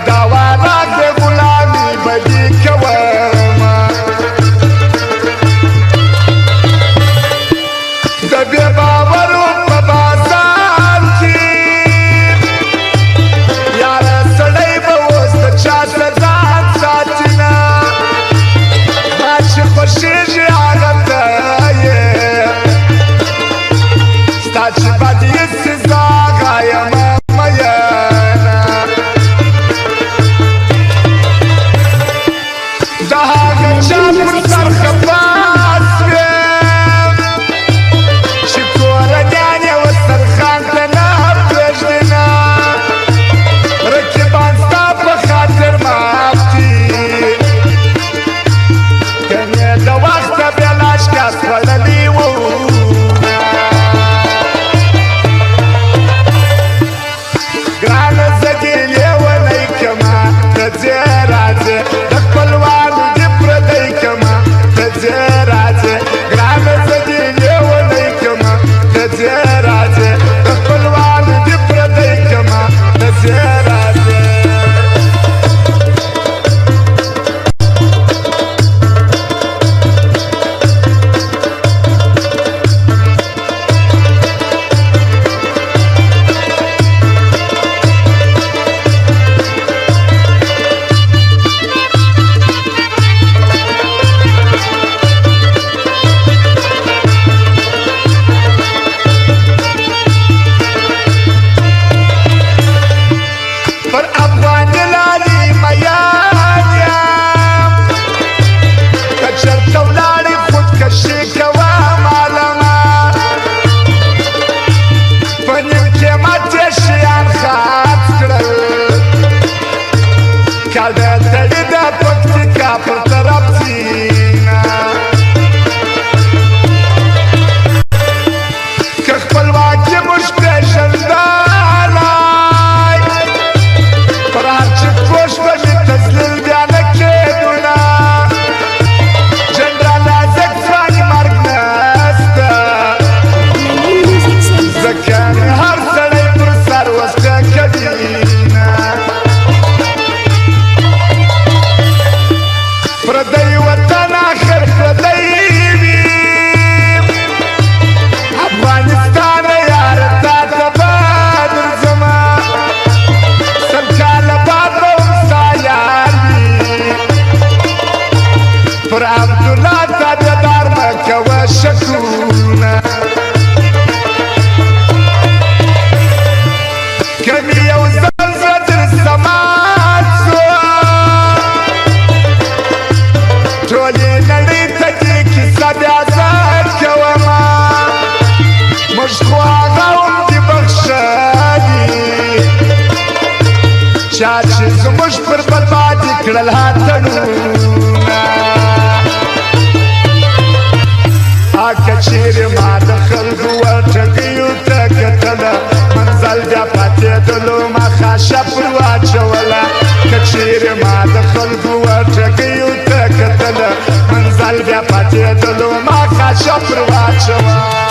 داوانا د غلامي بدي کوما د بې باورو په بازار کې یاره سړی به اوس د چا څه ځان ساتي نه ما چې خوښېږي هغه ته یې ستا چې بد یې سزا غایمه چا چې زموږ پر بربادي کړل هاتڼونه که چیرې ما د خلکو ورټګیو ته کتله منزل بیا پاتېدلو ما خاشه پر واچوله که چیرې ما د خلکو ورټګیو ته کتله منزل بیا پاتېدلو ما خاشه پر واچوله